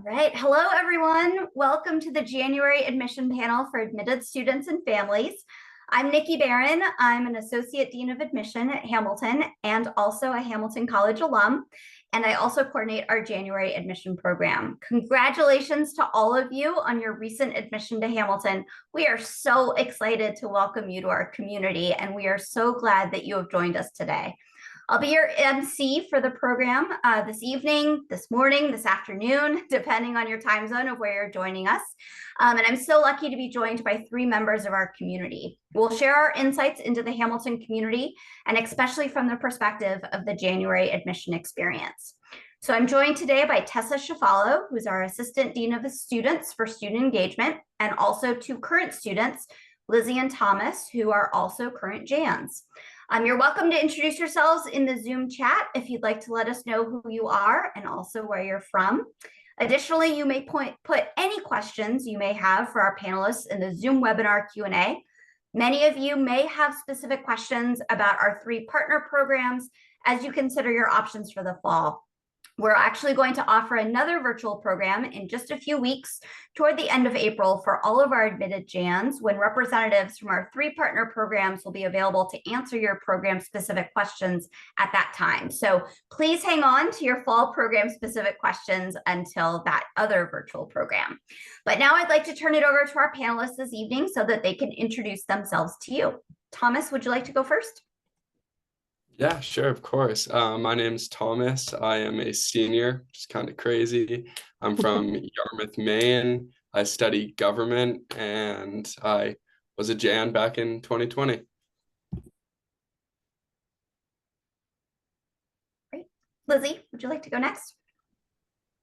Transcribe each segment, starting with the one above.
right. Hello, everyone. Welcome to the January admission panel for admitted students and families. I'm Niki Barron. I'm an Associate Dean of Admission at Hamilton and also a Hamilton College alum. And I also coordinate our January admission program. Congratulations to all of you on your recent admission to Hamilton. We are so excited to welcome you to our community, and we are so glad that you have joined us today. I'll be your MC for the program this evening, this morning, this afternoon, depending on your time zone of where you're joining us. And I'm so lucky to be joined by three members of our community. We'll share our insights into the Hamilton community, and especially from the perspective of the January admission experience. So I'm joined today by Tessa Chefalo, who's our Assistant Dean of Students for Student Engagement, and also two current students, Lizzie and Thomas, who are also current JANs. You're welcome to introduce yourselves in the Zoom chat if you'd like to let us know who you are and also where you're from. Additionally, you may put any questions you may have for our panelists in the Zoom webinar Q&A. Many of you may have specific questions about our three partner programs as you consider your options for the fall. We're actually going to offer another virtual program in just a few weeks toward the end of April for all of our admitted JANs, when representatives from our three partner programs will be available to answer your program specific questions at that time. So please hang on to your fall program specific questions until that other virtual program. But now I'd like to turn it over to our panelists this evening so that they can introduce themselves to you. Thomas, would you like to go first? Yeah, sure, of course. My name's Thomas. I am a senior, which is kind of crazy. I'm from Yarmouth, Maine. I study government, and I was a JAN back in 2020. Great. Lizzie, would you like to go next?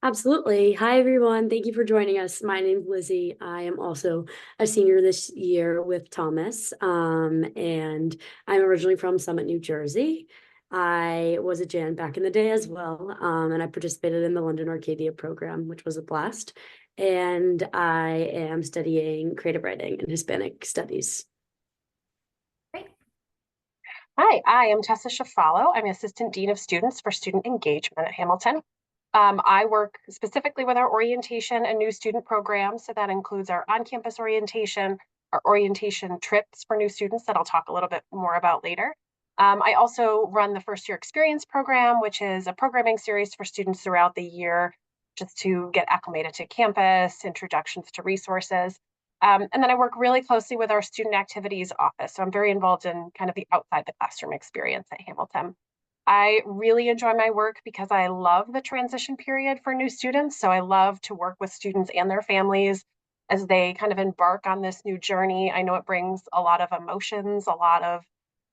Absolutely. Hi, everyone. Thank you for joining us. My name's Lizzie. I am also a senior this year with Thomas, and I'm originally from Summit, New Jersey. I was a JAN back in the day as well, and I participated in the London Arcadia program, which was a blast. And I am studying creative writing and Hispanic studies. Great. Hi, I am Tessa Chefalo. I'm Assistant Dean of Students for Student Engagement at Hamilton. I work specifically with our orientation and new student programs. So that includes our on-campus orientation, our orientation trips for new students that I'll talk a little bit more about later. I also run the First Year Experience program, which is a programming series for students throughout the year, just to get acclimated to campus, introductions to resources. And then I work really closely with our student activities office. So I'm very involved in kind of the outside the classroom experience at Hamilton. I really enjoy my work because I love the transition period for new students. So I love to work with students and their families as they kind of embark on this new journey. I know it brings a lot of emotions, a lot of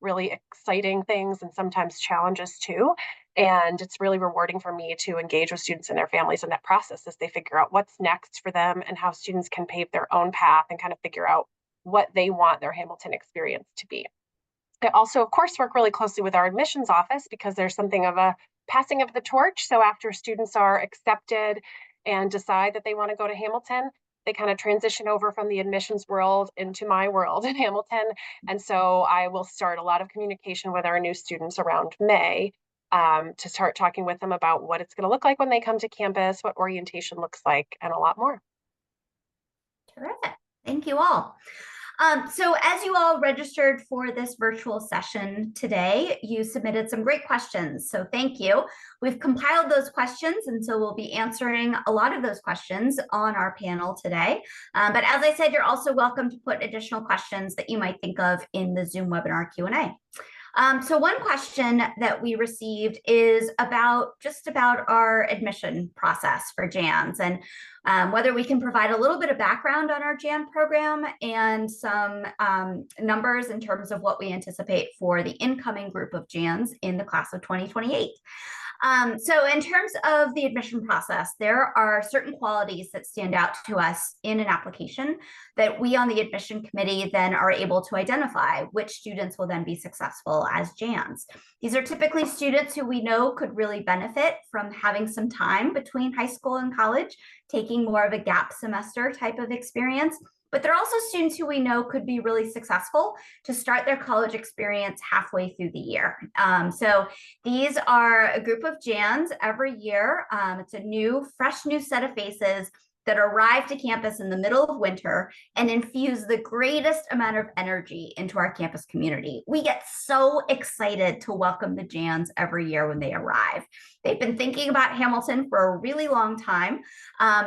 really exciting things, and sometimes challenges too. And it's really rewarding for me to engage with students and their families in that process as they figure out what's next for them and how students can pave their own path and kind of figure out what they want their Hamilton experience to be. I also, of course, work really closely with our admissions office because there's something of a passing of the torch. So after students are accepted and decide that they want to go to Hamilton, they kind of transition over from the admissions world into my world in Hamilton. And so I will start a lot of communication with our new students around May to start talking with them about what it's going to look like when they come to campus, what orientation looks like, and a lot more. Terrific. Thank you all. So as you all registered for this virtual session today, you submitted some great questions. So thank you. We've compiled those questions, and so we'll be answering a lot of those questions on our panel today. But as I said, you're also welcome to put additional questions that you might think of in the Zoom webinar Q&A. So one question that we received is about our admission process for JANs, and whether we can provide a little bit of background on our JAN program and some numbers in terms of what we anticipate for the incoming group of JANs in the class of 2028. So in terms of the admission process, there are certain qualities that stand out to us in an application that we on the admission committee then are able to identify which students will then be successful as JANs. These are typically students who we know could really benefit from having some time between high school and college, taking more of a gap semester type of experience, but they're also students who we know could be really successful to start their college experience halfway through the year. So these are a group of Jans every year. It's a fresh new set of faces that arrive to campus in the middle of winter and infuse the greatest amount of energy into our campus community. We get so excited to welcome the Jans every year when they arrive. They've been thinking about Hamilton for a really long time.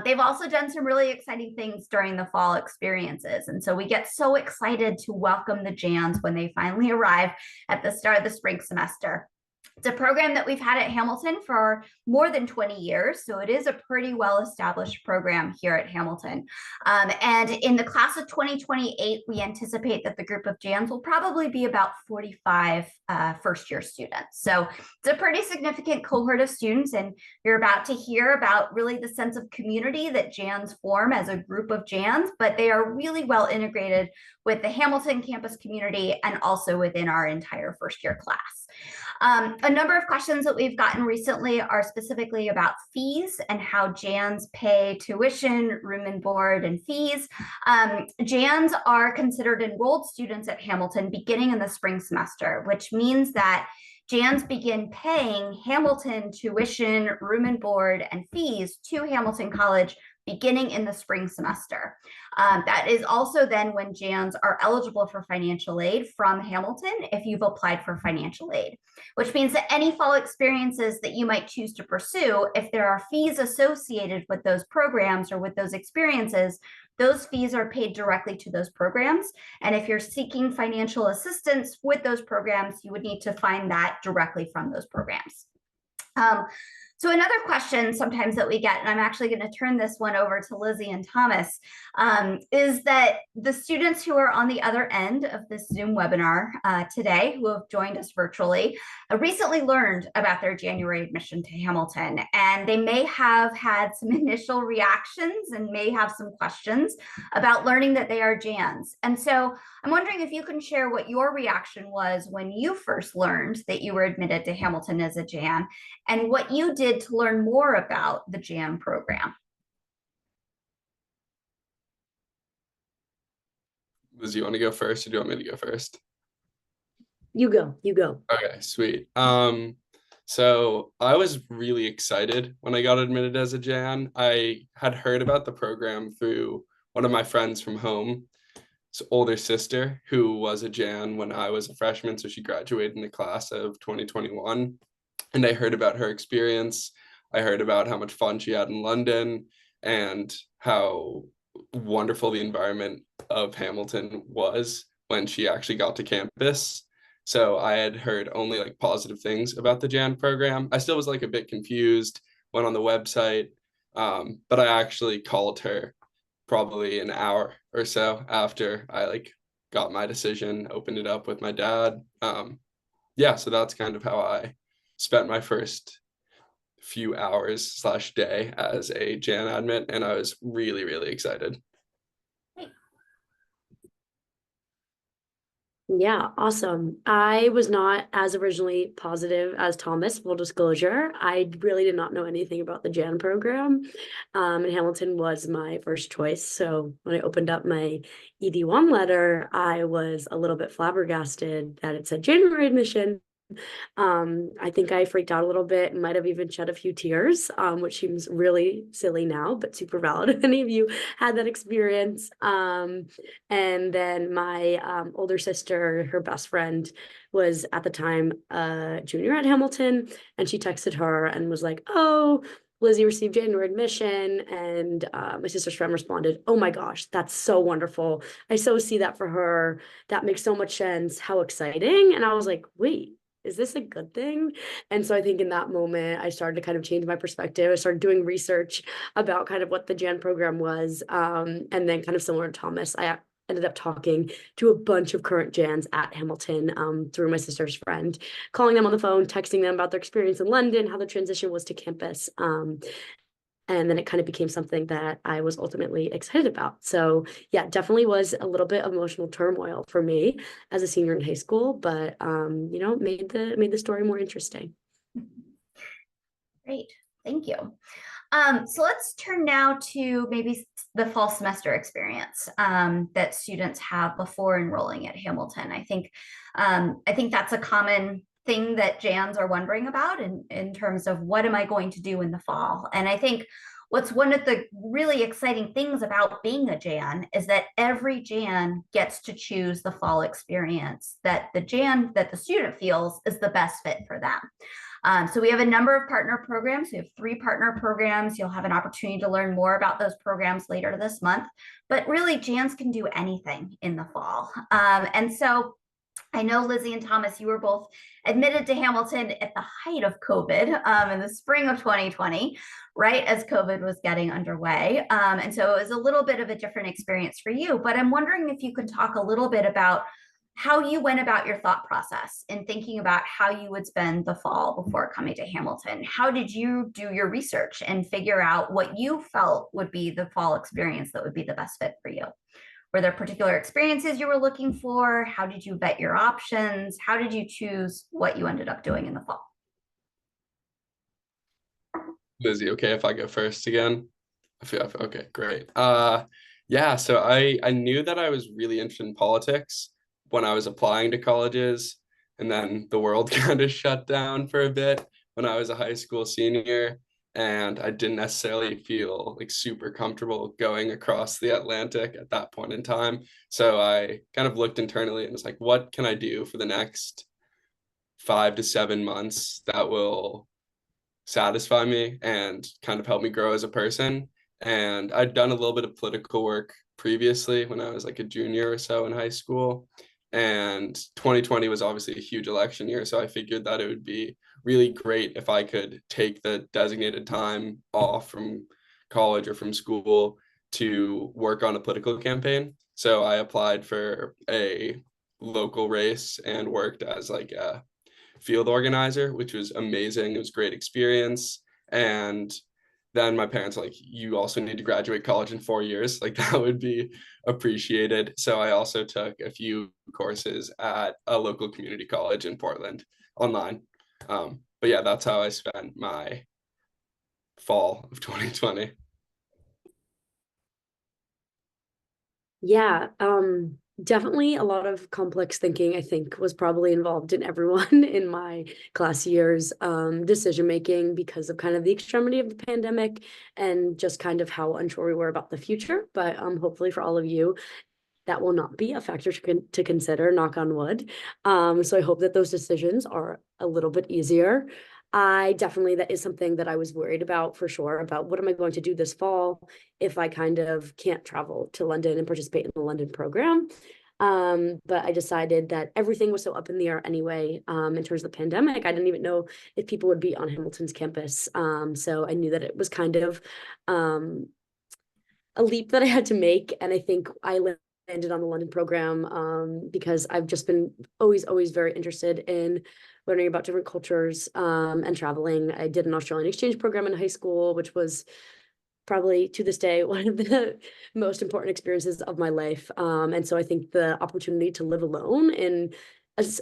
They've also done some really exciting things during the fall experiences. And so we get so excited to welcome the Jans when they finally arrive at the start of the spring semester. It's a program that we've had at Hamilton for more than 20 years, so it is a pretty well-established program here at Hamilton. And in the class of 2028, we anticipate that the group of Jans will probably be about 45 first-year students. So it's a pretty significant cohort of students, and you're about to hear about really the sense of community that Jans form as a group of Jans, but they are really well integrated with the Hamilton campus community and also within our entire first-year class. A number of questions that we've gotten recently are specifically about fees and how Jans pay tuition, room and board, and fees. Jans are considered enrolled students at Hamilton beginning in the spring semester, which means that Jans begin paying Hamilton tuition, room and board, and fees to Hamilton College beginning in the spring semester. That is also then when Jans are eligible for financial aid from Hamilton if you've applied for financial aid, which means that any fall experiences that you might choose to pursue, if there are fees associated with those programs or with those experiences, those fees are paid directly to those programs. And if you're seeking financial assistance with those programs, you would need to find that directly from those programs. So another question sometimes that we get, and I'm actually going to turn this one over to Lizzie and Thomas, is that the students who are on the other end of this Zoom webinar today, who have joined us virtually, recently learned about their January admission to Hamilton, and they may have had some initial reactions and may have some questions about learning that they are Jans. And so I'm wondering if you can share what your reaction was when you first learned that you were admitted to Hamilton as a Jan, and what you did to learn more about the Jan program. Liz, you want to go first or do you want me to go first? You go. Okay, sweet. So I was really excited when I got admitted as a Jan. I had heard about the program through one of my friends from home, his older sister, who was a Jan when I was a freshman. So she graduated in the class of 2021. And I heard about her experience. I heard about how much fun she had in London and how wonderful the environment of Hamilton was when she actually got to campus. So I had heard only like positive things about the Jan program. I still was like a bit confused, went on the website, but I actually called her probably an hour or so after I like got my decision, opened it up with my dad. Yeah, so that's kind of how I spent my first few hours / day as a Jan admit, and I was really, really excited. Yeah, awesome. I was not as originally positive as Thomas, full disclosure. I really did not know anything about the Jan program. And Hamilton was my first choice. So when I opened up my ED1 letter, I was a little bit flabbergasted that it said January admission. I think I freaked out a little bit and might have even shed a few tears, which seems really silly now, but super valid if any of you had that experience. And then my older sister, her best friend, was at the time a junior at Hamilton, and she texted her and was like, "Oh, Lizzie received January admission," and my sister's friend responded, "Oh my gosh, that's so wonderful. I so see that for her. That makes so much sense. How exciting." And I was like, wait, is this a good thing? And so I think in that moment, I started to kind of change my perspective. I started doing research about kind of what the Jan program was. And then kind of similar to Thomas, I ended up talking to a bunch of current Jans at Hamilton through my sister's friend, calling them on the phone, texting them about their experience in London, how the transition was to campus. And then it kind of became something that I was ultimately excited about. So yeah, definitely was a little bit of emotional turmoil for me as a senior in high school, but you know, made the story more interesting. Great, thank you. So let's turn now to maybe the fall semester experience that students have before enrolling at Hamilton. I think that's a common thing that JANs are wondering about in terms of what am I going to do in the fall? And I think what's one of the really exciting things about being a JAN is that every JAN gets to choose the fall experience that the student feels is the best fit for them. So we have a number of partner programs. We have 3 partner programs. You'll have an opportunity to learn more about those programs later this month. But really, JANs can do anything in the fall. And so I know Lizzie and Thomas, you were both admitted to Hamilton at the height of COVID in the spring of 2020, right as COVID was getting underway. And so it was a little bit of a different experience for you. But I'm wondering if you could talk a little bit about how you went about your thought process in thinking about how you would spend the fall before coming to Hamilton. How did you do your research and figure out what you felt would be the fall experience that would be the best fit for you? Were there particular experiences you were looking for? How did you vet your options? How did you choose what you ended up doing in the fall? Lizzie, okay if I go first again? Okay, great. Yeah, so I knew that I was really interested in politics when I was applying to colleges, and then the world kind of shut down for a bit when I was a high school senior, and I didn't necessarily feel like super comfortable going across the Atlantic at that point in time. So I kind of looked internally and was like, what can I do for the next 5 to 7 months that will satisfy me and kind of help me grow as a person? And I'd done a little bit of political work previously when I was like a junior or so in high school. And 2020 was obviously a huge election year. So I figured that it would be really great if I could take the designated time off from college or from school to work on a political campaign. So I applied for a local race and worked as like a field organizer, which was amazing. It was a great experience. And then my parents were like, you also need to graduate college in 4 years. Like that would be appreciated. So I also took a few courses at a local community college in Portland online. But yeah, that's how I spent my fall of 2020. Yeah, definitely a lot of complex thinking, I think, was probably involved in everyone in my class years, decision making because of kind of the extremity of the pandemic and just kind of how unsure we were about the future. But hopefully for all of you, that will not be a factor to consider, knock on wood. So I hope that those decisions are a little bit easier. That is something that I was worried about for sure, about what am I going to do this fall if I kind of can't travel to London and participate in the London program. But I decided that everything was so up in the air anyway, in terms of the pandemic. I didn't even know if people would be on Hamilton's campus. So I knew that it was kind of a leap that I had to make. And I think I landed on the London program because I've just been always very interested in learning about different cultures and traveling. I did an Australian exchange program in high school, which was probably to this day one of the most important experiences of my life. And so I think the opportunity to live alone in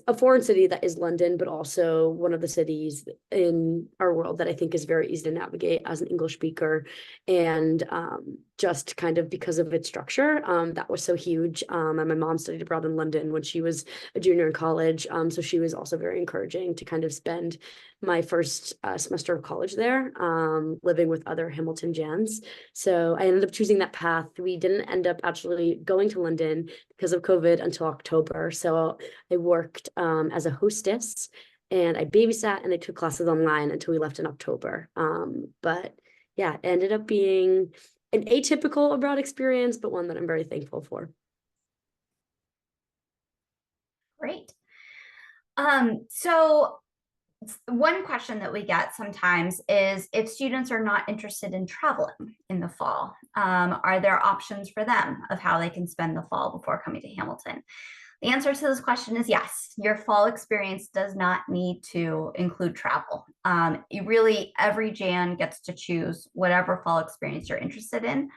a foreign city that is London, but also one of the cities in our world that I think is very easy to navigate as an English speaker. And just kind of because of its structure, that was so huge. And my mom studied abroad in London when she was a junior in college. So she was also very encouraging to kind of spend my first semester of college there, living with other Hamilton Jans. So I ended up choosing that path. We didn't end up actually going to London because of COVID until October. So I worked as a hostess and I babysat and I took classes online until we left in October. But yeah, it ended up being an atypical abroad experience, but one that I'm very thankful for. Great. So one question that we get sometimes is if students are not interested in traveling in the fall, are there options for them of how they can spend the fall before coming to Hamilton? The answer to this question is yes. Your fall experience does not need to include travel. Every Jan gets to choose whatever fall experience you're interested in.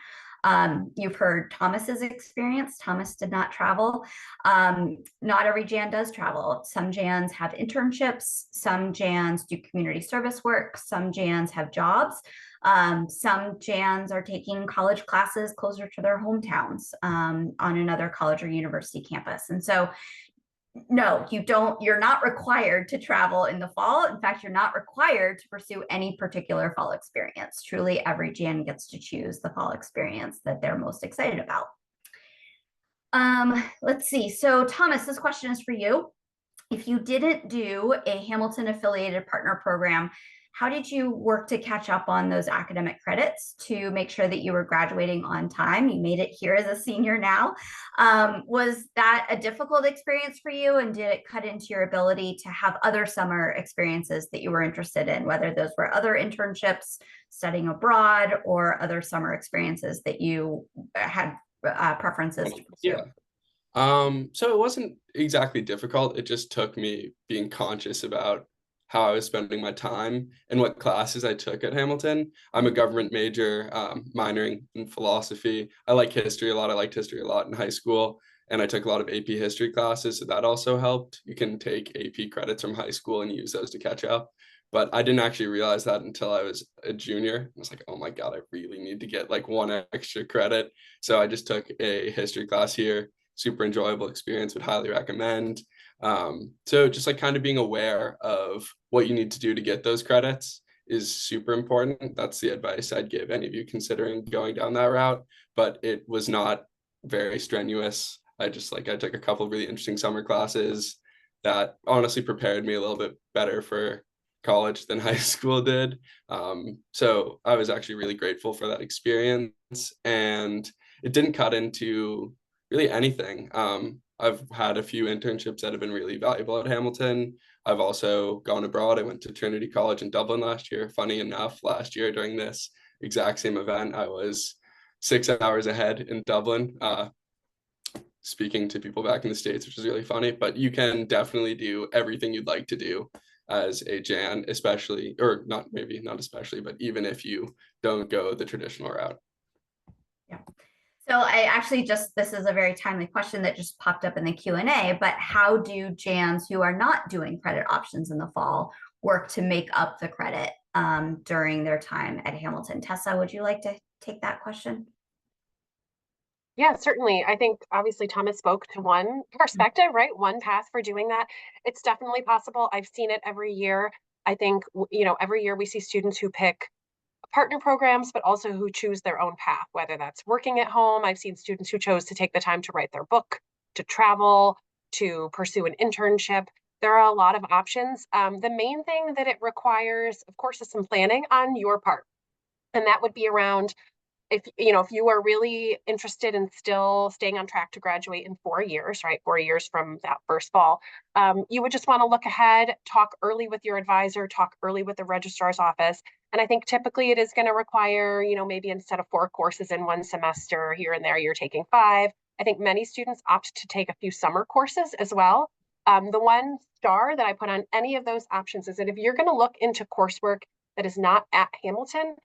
You've heard Thomas's experience. Thomas did not travel. Not every JAN does travel. Some JANs have internships. Some JANs do community service work. Some JANs have jobs. Some JANs are taking college classes closer to their hometowns on another college or university campus. And so no, you're not required to travel in the fall. In fact, you're not required to pursue any particular fall experience. Truly, every JAN gets to choose the fall experience that they're most excited about. Let's see. So Thomas, this question is for you. If you didn't do a Hamilton affiliated partner program, how did you work to catch up on those academic credits to make sure that you were graduating on time? You made it here as a senior now. Was that a difficult experience for you? And did it cut into your ability to have other summer experiences that you were interested in, whether those were other internships, studying abroad, or other summer experiences that you had preferences to pursue? So it wasn't exactly difficult. It just took me being conscious about how I was spending my time and what classes I took at Hamilton. I'm a government major, minoring in philosophy. I like history a lot. I liked history a lot in high school, and I took a lot of AP history classes, so that also helped. You can take AP credits from high school and use those to catch up. But I didn't actually realize that until I was a junior. I was like, oh my God, I really need to get like one extra credit. So I just took a history class here. Super enjoyable experience, would highly recommend. So just like kind of being aware of what you need to do to get those credits is super important. That's the advice I'd give any of you considering going down that route, but it was not very strenuous. I took a couple of really interesting summer classes that honestly prepared me a little bit better for college than high school did. So I was actually really grateful for that experience, and it didn't cut into really anything. I've had a few internships that have been really valuable at Hamilton. I've also gone abroad. I went to Trinity College in Dublin last year. Funny enough, last year during this exact same event, I was 6 hours ahead in Dublin, speaking to people back in the States, which is really funny. But you can definitely do everything you'd like to do as a JAN, especially, or not, maybe not especially, but even if you don't go the traditional route. Yeah. So I actually this is a very timely question that just popped up in the Q&A, but how do JANs who are not doing credit options in the fall work to make up the credit during their time at Hamilton? Tessa, would you like to take that question? Yeah, certainly. I think obviously Thomas spoke to one perspective, right? One path for doing that. It's definitely possible. I've seen it every year. I think, every year we see students who pick partner programs, but also who choose their own path, whether that's working at home. I've seen students who chose to take the time to write their book, to travel, to pursue an internship. There are a lot of options. The main thing that it requires, of course, is some planning on your part. And that would be around if you are really interested in still staying on track to graduate in 4 years, right? 4 years from that first fall, you would just want to look ahead, talk early with your advisor, talk early with the registrar's office. And I think typically it is going to require, maybe instead of 4 courses in one semester here and there, you're taking 5. I think many students opt to take a few summer courses as well. The one star that I put on any of those options is that if you're going to look into coursework that is not at Hamilton,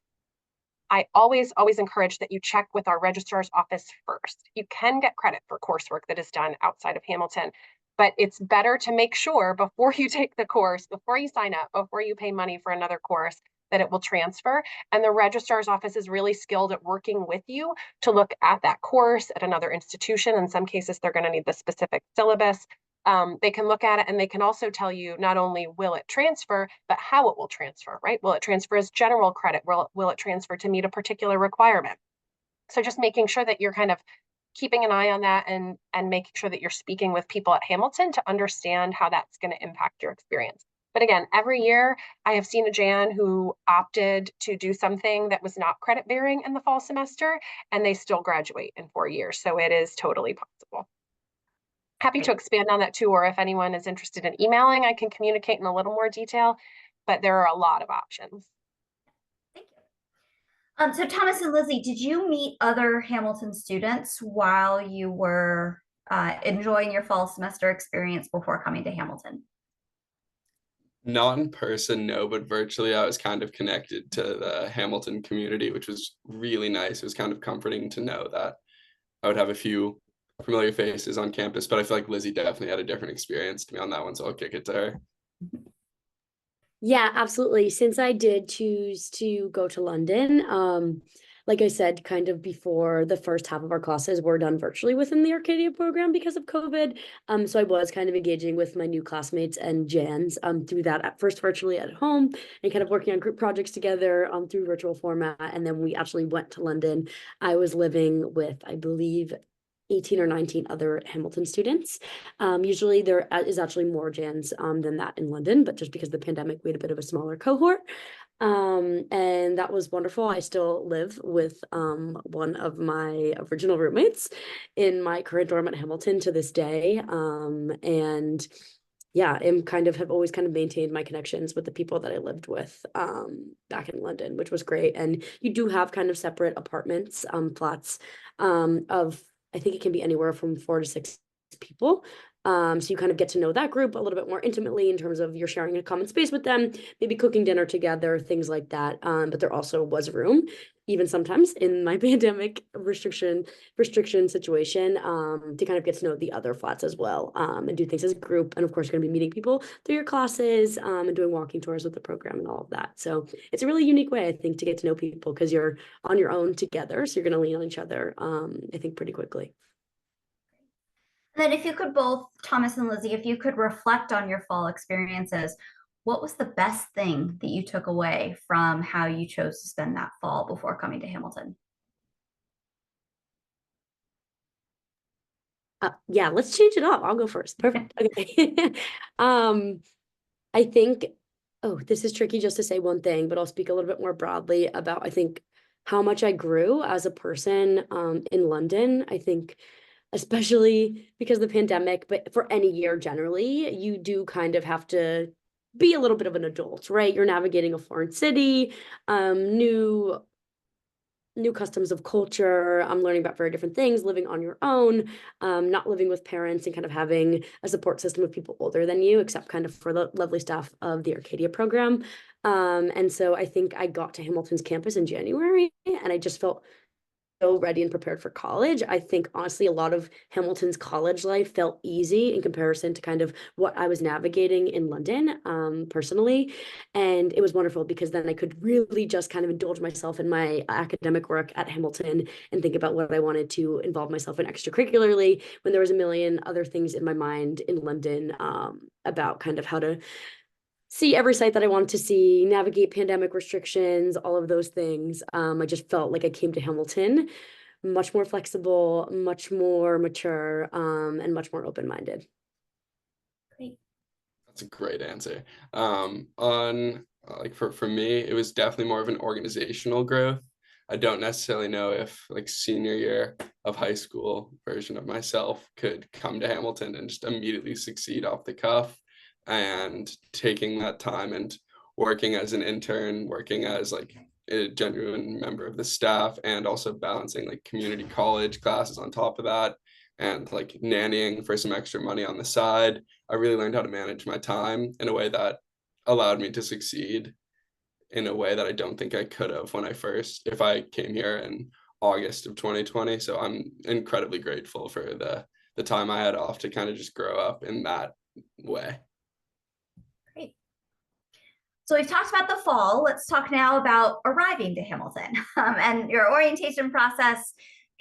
I always encourage that you check with our registrar's office first. You can get credit for coursework that is done outside of Hamilton, but it's better to make sure before you take the course, before you sign up, before you pay money for another course, that it will transfer. And the registrar's office is really skilled at working with you to look at that course at another institution. In some cases, they're going to need the specific syllabus. They can look at it, and they can also tell you not only will it transfer, but how it will transfer, right? Will it transfer as general credit? Will it transfer to meet a particular requirement? So just making sure that you're kind of keeping an eye on that and making sure that you're speaking with people at Hamilton to understand how that's going to impact your experience. But again, every year I have seen a JAN who opted to do something that was not credit bearing in the fall semester, and they still graduate in 4 years. So it is totally possible. Happy to expand on that too, or if anyone is interested in emailing, I can communicate in a little more detail, but there are a lot of options. Thank you. So Thomas and Lizzie, did you meet other Hamilton students while you were enjoying your fall semester experience before coming to Hamilton? Not in person, no, but virtually I was kind of connected to the Hamilton community, which was really nice. It was kind of comforting to know that I would have a few familiar faces on campus, but I feel like Lizzie definitely had a different experience to me on that one, so I'll kick it to her. Yeah, absolutely. Since I did choose to go to London, like I said, kind of before, the first half of our classes were done virtually within the Arcadia program because of COVID. So I was kind of engaging with my new classmates and Jans through that, at first virtually at home and kind of working on group projects together through virtual format. And then we actually went to London. I was living with, I believe, 18 or 19 other Hamilton students. Usually there is actually more Jans than that in London, but just because of the pandemic, we had a bit of a smaller cohort. And that was wonderful. I still live with one of my original roommates in my current dorm at Hamilton to this day. And yeah, have always kind of maintained my connections with the people that I lived with back in London, which was great. And you do have kind of separate apartments, flats of, I think it can be anywhere from 4 to 6 people. So you kind of get to know that group a little bit more intimately in terms of you're sharing a common space with them, maybe cooking dinner together, things like that. But there also was room, even sometimes in my pandemic restriction situation, to kind of get to know the other flats as well, and do things as a group. And of course, you're going to be meeting people through your classes, and doing walking tours with the program and all of that. So it's a really unique way, I think, to get to know people because you're on your own together. So you're going to lean on each other, I think, pretty quickly. And then if you could both, Thomas and Lizzie, if you could reflect on your fall experiences, what was the best thing that you took away from how you chose to spend that fall before coming to Hamilton? Yeah, let's change it up. I'll go first. Perfect. Okay. I think, oh, this is tricky just to say one thing, but I'll speak a little bit more broadly about, I think, how much I grew as a person in London. I think, especially because of the pandemic, but for any year generally, you do kind of have to be a little bit of an adult, right? You're navigating a foreign city, new customs of culture. I'm learning about very different things, living on your own, not living with parents, and kind of having a support system of people older than you, except kind of for the lovely staff of the Arcadia program. And so I think I got to Hamilton's campus in January, and I just felt so ready and prepared for college. I think honestly, a lot of Hamilton's college life felt easy in comparison to kind of what I was navigating in London, personally. And it was wonderful because then I could really just kind of indulge myself in my academic work at Hamilton and think about what I wanted to involve myself in extracurricularly when there was a million other things in my mind in London, about kind of how to see every site that I wanted to see, navigate pandemic restrictions, all of those things. I just felt like I came to Hamilton much more flexible, much more mature, and much more open-minded. Great. That's a great answer. On like for me, it was definitely more of an organizational growth. I don't necessarily know if like senior year of high school version of myself could come to Hamilton and just immediately succeed off the cuff, and taking that time and working as an intern, working as like a genuine member of the staff, and also balancing like community college classes on top of that, and like nannying for some extra money on the side. I really learned how to manage my time in a way that allowed me to succeed in a way that I don't think I could have if I came here in August of 2020. So I'm incredibly grateful for the time I had off to kind of just grow up in that way. Great. So we've talked about the fall. Let's talk now about arriving to Hamilton and your orientation process,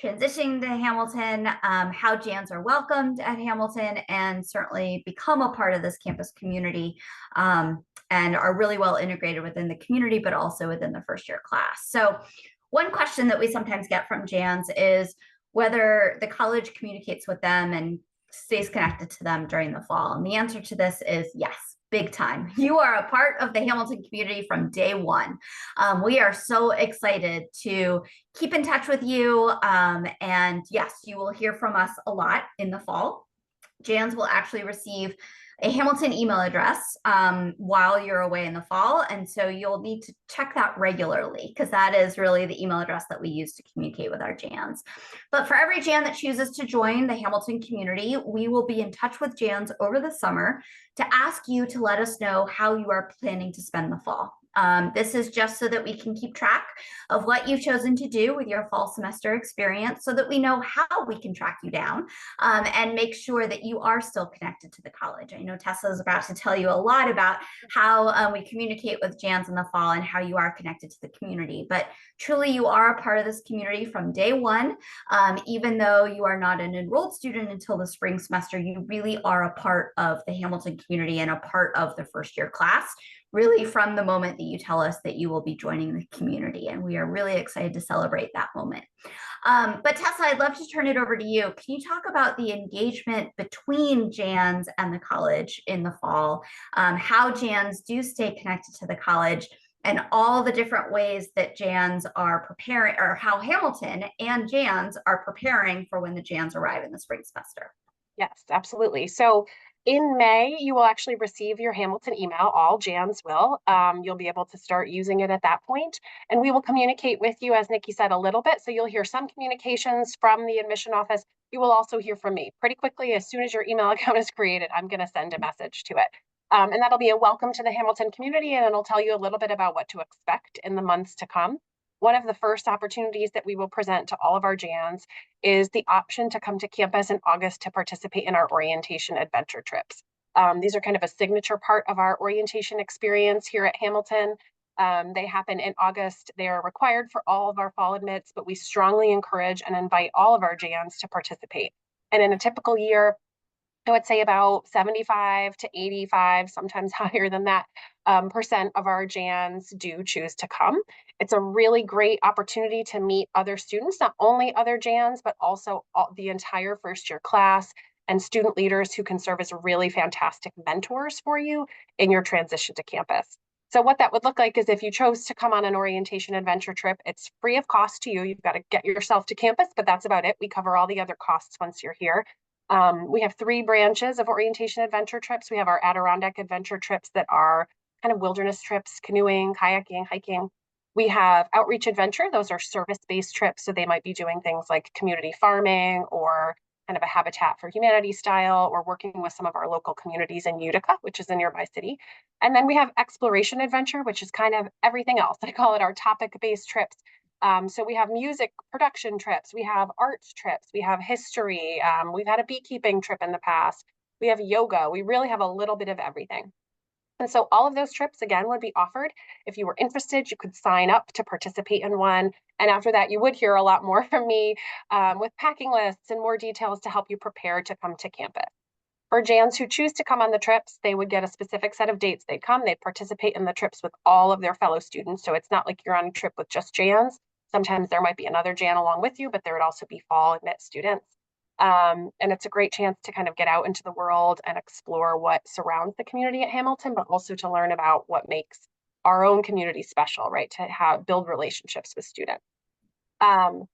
transitioning to Hamilton, how Jans are welcomed at Hamilton, and certainly become a part of this campus community, and are really well integrated within the community, but also within the first year class. So one question that we sometimes get from Jans is whether the college communicates with them and stays connected to them during the fall. And the answer to this is yes. Big time. You are a part of the Hamilton community from day one. We are so excited to keep in touch with you. And yes, you will hear from us a lot in the fall. Jans will actually receive a Hamilton email address while you're away in the fall. And so you'll need to check that regularly because that is really the email address that we use to communicate with our JANs. But for every JAN that chooses to join the Hamilton community, we will be in touch with JANs over the summer to ask you to let us know how you are planning to spend the fall. This is just so that we can keep track of what you've chosen to do with your fall semester experience so that we know how we can track you down and make sure that you are still connected to the college. I know Tessa is about to tell you a lot about how we communicate with JANs in the fall and how you are connected to the community, but truly you are a part of this community from day one. Even though you are not an enrolled student until the spring semester, you really are a part of the Hamilton community and a part of the first year class, really from the moment that you tell us that you will be joining the community. And we are really excited to celebrate that moment. But Tessa, I'd love to turn it over to you. Can you talk about the engagement between JANs and the college in the fall, how JANs do stay connected to the college, and all the different ways that JANs are preparing, or how Hamilton and JANs are preparing for when the JANs arrive in the spring semester? Yes, absolutely. So in May, you will actually receive your Hamilton email. All JANs will. You'll be able to start using it at that point. And we will communicate with you, as Niki said, a little bit. So you'll hear some communications from the admission office. You will also hear from me pretty quickly. As soon as your email account is created, I'm going to send a message to it. And that'll be a welcome to the Hamilton community, and it'll tell you a little bit about what to expect in the months to come. One of the first opportunities that we will present to all of our JANs is the option to come to campus in August to participate in our orientation adventure trips. These are kind of a signature part of our orientation experience here at Hamilton. They happen in August. They are required for all of our fall admits, but we strongly encourage and invite all of our JANs to participate. And in a typical year, I would say about 75 to 85, sometimes higher than that, percent of our JANs do choose to come. It's a really great opportunity to meet other students, not only other JANs, but also the entire first year class and student leaders who can serve as really fantastic mentors for you in your transition to campus. So what that would look like is if you chose to come on an orientation adventure trip, it's free of cost to you. You've got to get yourself to campus, but that's about it. We cover all the other costs once you're here. We have 3 branches of orientation adventure trips. We have our Adirondack adventure trips that are kind of wilderness trips, canoeing, kayaking, hiking. We have outreach adventure. Those are service-based trips. So they might be doing things like community farming or kind of a Habitat for Humanity style, or working with some of our local communities in Utica, which is a nearby city. And then we have exploration adventure, which is kind of everything else. I call it our topic-based trips. So we have music production trips, we have arts trips, we have history, we've had a beekeeping trip in the past, we have yoga, we really have a little bit of everything. And so all of those trips, again, would be offered. If you were interested, you could sign up to participate in one. And after that, you would hear a lot more from me with packing lists and more details to help you prepare to come to campus. For JANs who choose to come on the trips, they would get a specific set of dates. They'd come, they'd participate in the trips with all of their fellow students. So it's not like you're on a trip with just JANs. Sometimes there might be another JAN along with you, but there would also be fall admit students. And it's a great chance to kind of get out into the world and explore what surrounds the community at Hamilton, but also to learn about what makes our own community special, right? To build relationships with students. And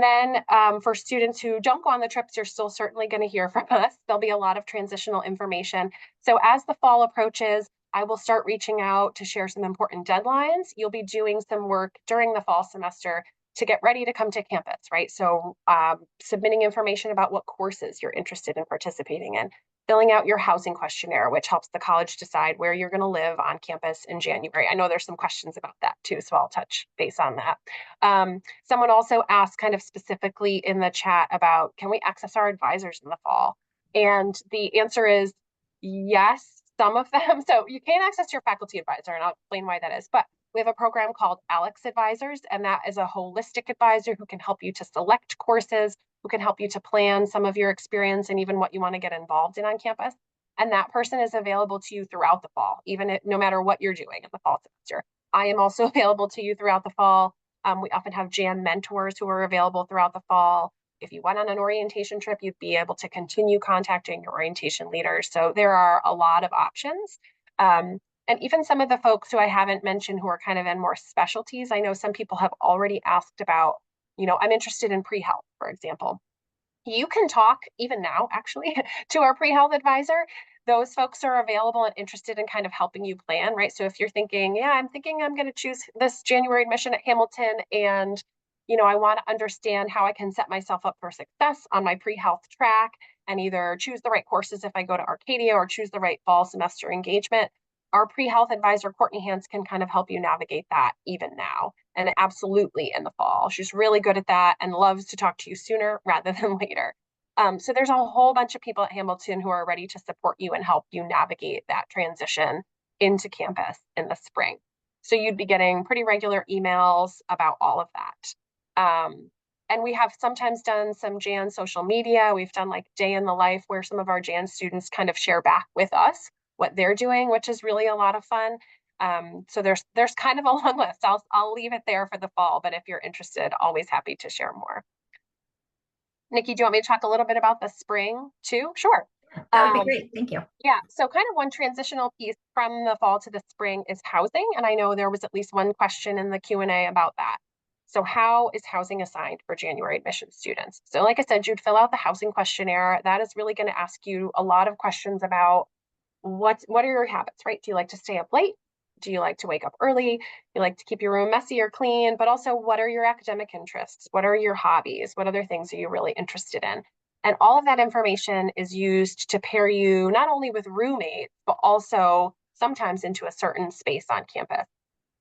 then for students who don't go on the trips, you're still certainly going to hear from us. There'll be a lot of transitional information. So as the fall approaches, I will start reaching out to share some important deadlines. You'll be doing some work during the fall semester to get ready to come to campus, right? So submitting information about what courses you're interested in participating in, filling out your housing questionnaire, which helps the college decide where you're going to live on campus in January. I know there's some questions about that too, so I'll touch base on that. Someone also asked kind of specifically in the chat about, can we access our advisors in the fall? And the answer is yes, some of them. So you can access your faculty advisor, and I'll explain why that is. But we have a program called Alex Advisors, and that is a holistic advisor who can help you to select courses, who can help you to plan some of your experience and even what you want to get involved in on campus. And that person is available to you throughout the fall, no matter what you're doing in the fall semester. I am also available to you throughout the fall. We often have JAN mentors who are available throughout the fall. If you went on an orientation trip, you'd be able to continue contacting your orientation leaders. So there are a lot of options. And even some of the folks who I haven't mentioned who are kind of in more specialties, I know some people have already asked about, I'm interested in pre-health, for example. You can talk even now, actually, to our pre-health advisor. those folks are available and interested in kind of helping you plan, right? So if you're thinking, yeah, I'm thinking I'm going to choose this January admission at Hamilton, and I want to understand how I can set myself up for success on my pre-health track and either choose the right courses if I go to Arcadia or choose the right fall semester engagement. Our pre-health advisor, Courtney Hans, can kind of help you navigate that even now, and absolutely in the fall. She's really good at that and loves to talk to you sooner rather than later. So there's a whole bunch of people at Hamilton who are ready to support you and help you navigate that transition into campus in the spring. So you'd be getting pretty regular emails about all of that. And we have sometimes done some Jan social media. We've done like day in the life where some of our Jan students kind of share back with us what they're doing, which is really a lot of fun. So there's kind of a long list. I'll leave it there for the fall, but if you're interested, always happy to share more. Nikki, do you want me to talk a little bit about the spring too? Sure. That would be great. Thank you. Yeah, so kind of one transitional piece from the fall to the spring is housing. And I know there was at least one question in the Q&A about that. So how is housing assigned for January admission students? So like I said, you'd fill out the housing questionnaire. That is really going to ask you a lot of questions about what are your habits, right? Do you like to stay up late? Do you like to wake up early? You like to keep your room messy or clean? But also, what are your academic interests? What are your hobbies? What other things are you really interested in? And all of that information is used to pair you not only with roommates, but also sometimes into a certain space on campus.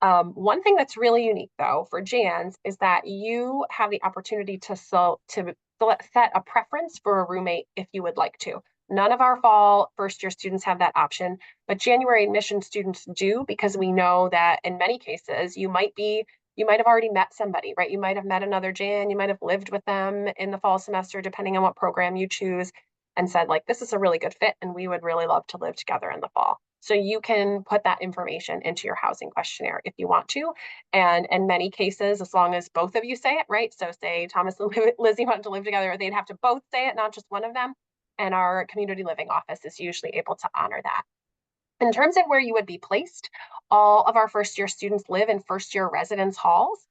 One thing that's really unique, though, for Jans is that you have the opportunity to set a preference for a roommate if you would like to. None of our fall first-year students have that option, but January admission students do, because we know that in many cases you might have already met somebody, right? You might have met another Jan, you might have lived with them in the fall semester, depending on what program you choose, and said, like, this is a really good fit and we would really love to live together in the fall. So you can put that information into your housing questionnaire if you want to. And in many cases, as long as both of you say it, right? So say Thomas and Lizzie want to live together, they'd have to both say it, not just one of them. And our community living office is usually able to honor that. In terms of where you would be placed, all of our first year students live in first year residence halls.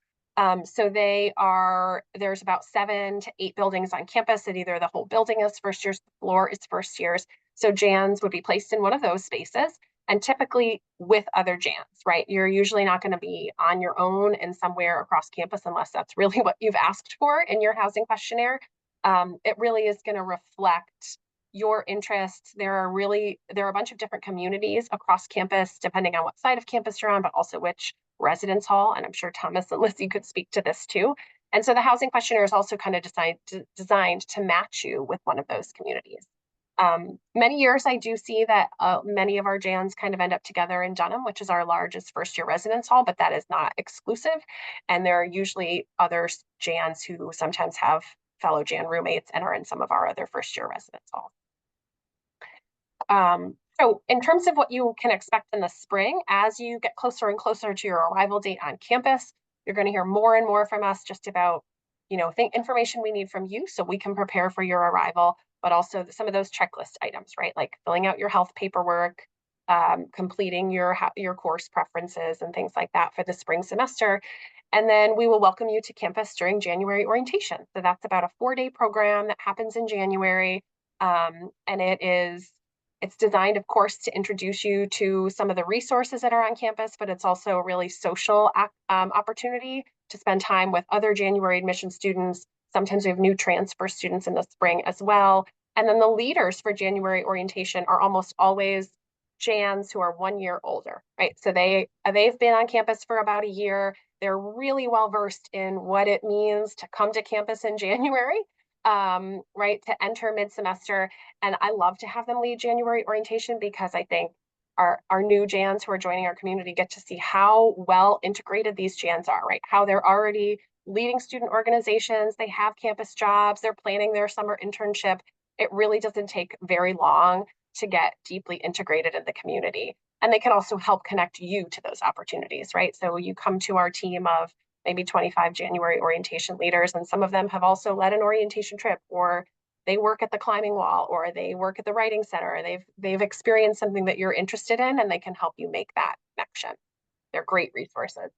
So there's about 7 to 8 buildings on campus, and either the whole building is first year's, the floor is first year's. So Jans would be placed in one of those spaces, and typically with other Jans, right? You're usually not going to be on your own and somewhere across campus unless that's really what you've asked for in your housing questionnaire. It really is going to reflect your interests. There are a bunch of different communities across campus, depending on what side of campus you're on, but also which residence hall. And I'm sure Thomas and Lizzie could speak to this too. And so the housing questionnaire is also kind of designed to match you with one of those communities. Many years I do see that many of our Jans kind of end up together in Dunham, which is our largest first year residence hall, but that is not exclusive. And there are usually other Jans who sometimes have fellow Jan roommates and are in some of our other first year residence halls. So in terms of what you can expect in the spring, as you get closer and closer to your arrival date on campus, you're going to hear more and more from us just about, information we need from you so we can prepare for your arrival, but also some of those checklist items, right? Like filling out your health paperwork, completing your course preferences and things like that for the spring semester. And then we will welcome you to campus during January orientation. So that's about a 4-day program that happens in January. And it's designed, of course, to introduce you to some of the resources that are on campus, but it's also a really social opportunity to spend time with other January admission students. Sometimes we have new transfer students in the spring as well. And then the leaders for January orientation are almost always Jans who are 1 year older, right? So they've been on campus for about a year. They're really well versed in what it means to come to campus in January. Right, to enter mid-semester. And I love to have them lead January orientation because I think our new Jans who are joining our community get to see how well integrated these Jans are, right? How they're already leading student organizations, they have campus jobs, they're planning their summer internship. It really doesn't take very long to get deeply integrated in the community. And they can also help connect you to those opportunities, right? So you come to our team of maybe 25 January orientation leaders, and some of them have also led an orientation trip, or they work at the climbing wall, or they work at the writing center. They've experienced something that you're interested in, and they can help you make that connection. They're great resources.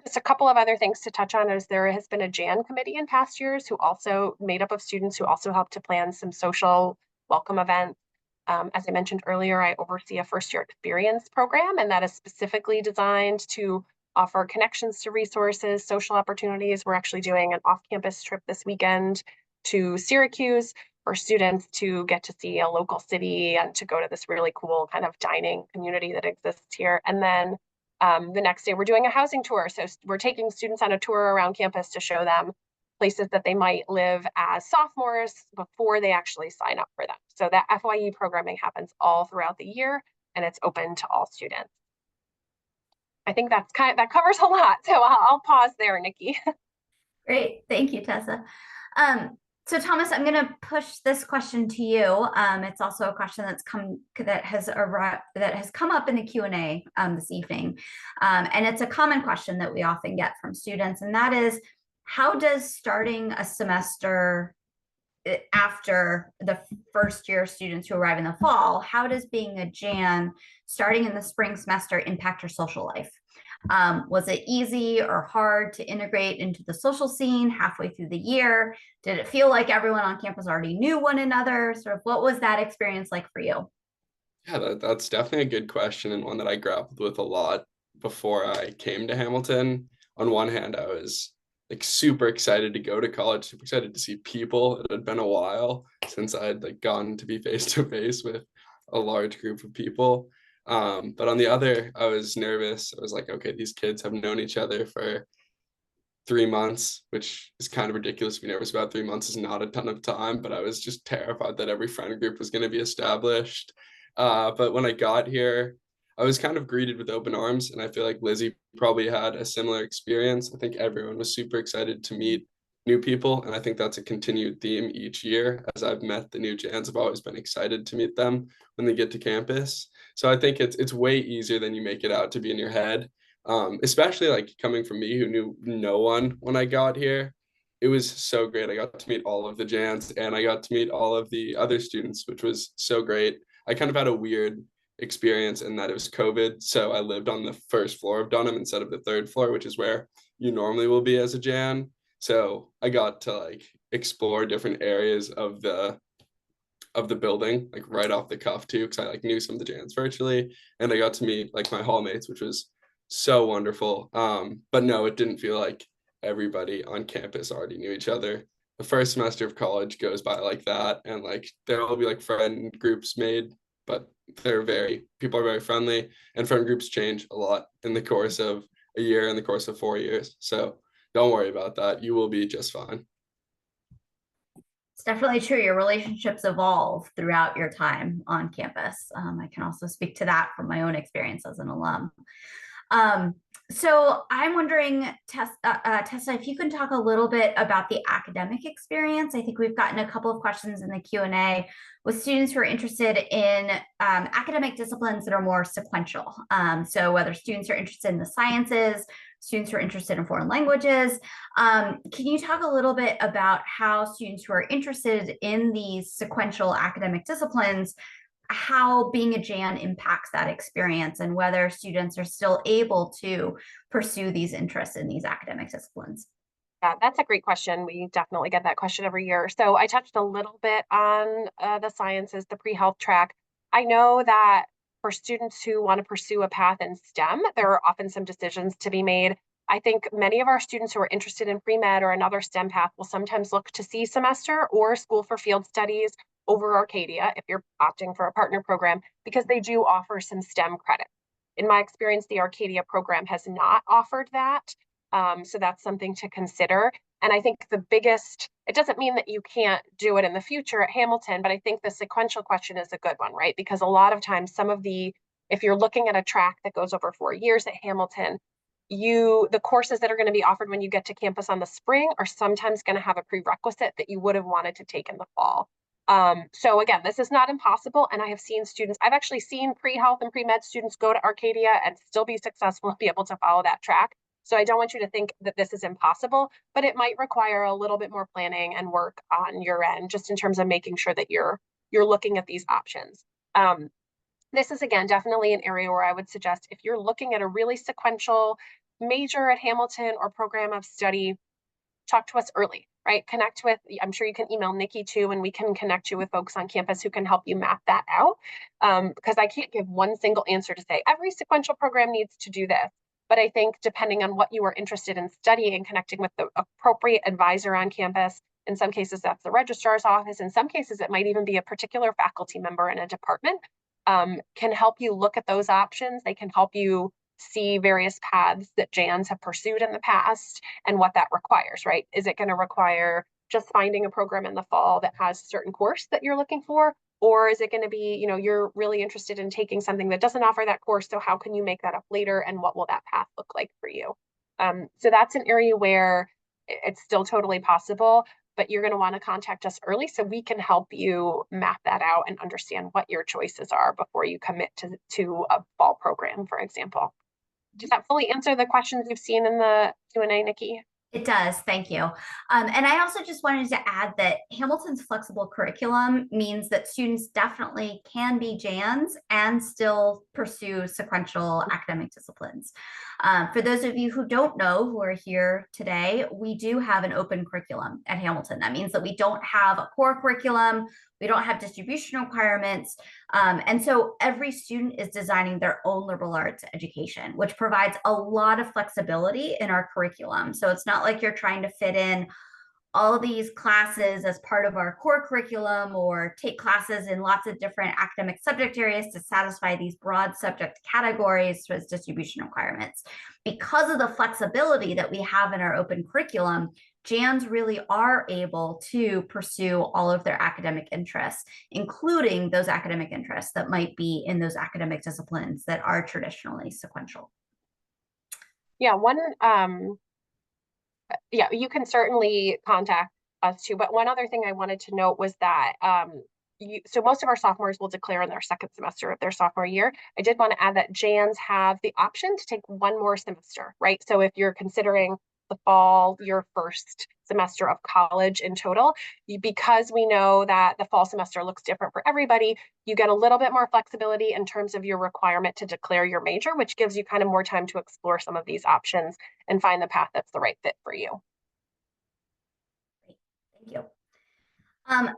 Just a couple of other things to touch on is there has been a Jan committee in past years who also made up of students who also help to plan some social welcome events. As I mentioned earlier, I oversee a first-year experience program, and that is specifically designed to offer connections to resources, social opportunities. We're actually doing an off-campus trip this weekend to Syracuse for students to get to see a local city and to go to this really cool kind of dining community that exists here. And then the next day we're doing a housing tour. So we're taking students on a tour around campus to show them places that they might live as sophomores before they actually sign up for them. So that FYE programming happens all throughout the year, and it's open to all students. I think that covers a lot. So I'll pause there, Nikki. Great, thank you, Tessa. So Thomas, I'm going to push this question to you. It's also a question that has come up in the Q&A this evening, and it's a common question that we often get from students, and that is, how does starting a semester after the first year students who arrive in the fall, how does being a Jan starting in the spring semester impact your social life? Was it easy or hard to integrate into the social scene halfway through the year? Did it feel like everyone on campus already knew one another? Sort of what was that experience like for you? Yeah, that's definitely a good question, and one that I grappled with a lot before I came to Hamilton. On one hand, I was like super excited to go to college, super excited to see people. It had been a while since I'd like gotten to be face to face with a large group of people. But on the other, I was nervous. I was like, okay, these kids have known each other for 3 months, which is kind of ridiculous to be nervous about. 3 months is not a ton of time, but I was just terrified that every friend group was going to be established. But when I got here, I was kind of greeted with open arms, and I feel like Lizzie probably had a similar experience. I think everyone was super excited to meet new people, and I think that's a continued theme each year. As I've met the new Jans, I've always been excited to meet them when they get to campus. So I think it's way easier than you make it out to be in your head. Especially like coming from me who knew no one when I got here. It was so great. I got to meet all of the Jans, and I got to meet all of the other students, which was so great. I kind of had a weird experience in that it was COVID. So I lived on the first floor of Dunham instead of the third floor, which is where you normally will be as a Jan. So I got to like explore different areas of the building, like right off the cuff too, because I like knew some of the Jans virtually, and I got to meet like my hallmates, which was so wonderful. But no, it didn't feel like everybody on campus already knew each other. The first semester of college goes by like that, and like there will be like friend groups made, but people are very friendly, and friend groups change a lot in the course of a year, in the course of 4 years. So don't worry about that. You will be just fine. It's definitely true. Your relationships evolve throughout your time on campus. I can also speak to that from my own experience as an alum. So I'm wondering, Tessa, if you can talk a little bit about the academic experience. I think we've gotten a couple of questions in the Q&A with students who are interested in academic disciplines that are more sequential. So whether students are interested in the sciences, students who are interested in foreign languages. Can you talk a little bit about how students who are interested in these sequential academic disciplines, how being a Jan impacts that experience, and whether students are still able to pursue these interests in these academic disciplines? Yeah, that's a great question. We definitely get that question every year. So I touched a little bit on the sciences, the pre-health track. I know that for students who want to pursue a path in STEM, there are often some decisions to be made. I think many of our students who are interested in pre-med or another STEM path will sometimes look to C semester or School for Field Studies over Arcadia if you're opting for a partner program, because they do offer some STEM credit. In my experience, the Arcadia program has not offered that. So that's something to consider. And I think it doesn't mean that you can't do it in the future at Hamilton, but I think the sequential question is a good one, right? Because a lot of times if you're looking at a track that goes over 4 years at Hamilton, the courses that are going to be offered when you get to campus on the spring are sometimes going to have a prerequisite that you would have wanted to take in the fall. So again, this is not impossible. And I've actually seen pre-health and pre-med students go to Arcadia and still be successful and be able to follow that track. So I don't want you to think that this is impossible, but it might require a little bit more planning and work on your end, just in terms of making sure that you're looking at these options. This is, again, definitely an area where I would suggest if you're looking at a really sequential major at Hamilton or program of study, talk to us early. right? Connect with, I'm sure you can email Niki too, and we can connect you with folks on campus who can help you map that out. Because I can't give one single answer to say every sequential program needs to do this. But I think depending on what you are interested in studying, connecting with the appropriate advisor on campus, in some cases that's the registrar's office, in some cases it might even be a particular faculty member in a department, can help you look at those options. They can help you see various paths that JANs have pursued in the past and what that requires, right? Is it going to require just finding a program in the fall that has a certain course that you're looking for? Or is it going to be, you know, you're really interested in taking something that doesn't offer that course, so how can you make that up later, and what will that path look like for you? So that's an area where it's still totally possible, but you're going to want to contact us early so we can help you map that out and understand what your choices are before you commit to a fall program, for example. Does that fully answer the questions you've seen in the Q&A, Niki? It does, thank you. And I also just wanted to add that Hamilton's flexible curriculum means that students definitely can be JANs and still pursue sequential academic disciplines. For those of you who don't know, who are here today, we do have an open curriculum at Hamilton. That means that we don't have a core curriculum, we don't have distribution requirements. And so every student is designing their own liberal arts education, which provides a lot of flexibility in our curriculum. So it's not like you're trying to fit in all of these classes as part of our core curriculum or take classes in lots of different academic subject areas to satisfy these broad subject categories as distribution requirements. Because of the flexibility that we have in our open curriculum, JANs really are able to pursue all of their academic interests, including those academic interests that might be in those academic disciplines that are traditionally sequential. Yeah, yeah, you can certainly contact us too. But one other thing I wanted to note was that so most of our sophomores will declare in their second semester of their sophomore year. I did want to add that JANs have the option to take one more semester, right? So if you're considering the fall, your first semester of college in total, because we know that the fall semester looks different for everybody, you get a little bit more flexibility in terms of your requirement to declare your major, which gives you kind of more time to explore some of these options and find the path that's the right fit for you. Great. Thank you.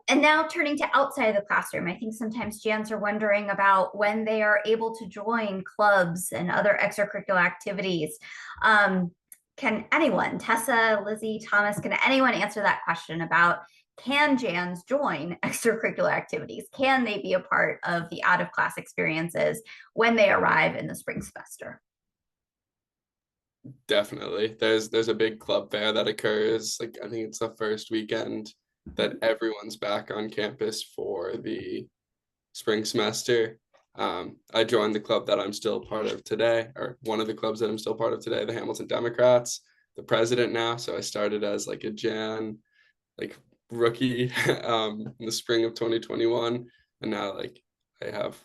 And now turning to outside of the classroom, I think sometimes JANs are wondering about when they are able to join clubs and other extracurricular activities. Can anyone, Tessa, Lizzie, Thomas, can anyone answer that question about, can JANs join extracurricular activities? Can they be a part of the out-of-class experiences when they arrive in the spring semester? Definitely. There's a big club fair that occurs. Like, I think it's the first weekend that everyone's back on campus for the spring semester. I joined the club that I'm still part of today, or one of the clubs that I'm still part of today, the Hamilton Democrats, the president now. So I started as like a JAN, like rookie in the spring of 2021. And now like I have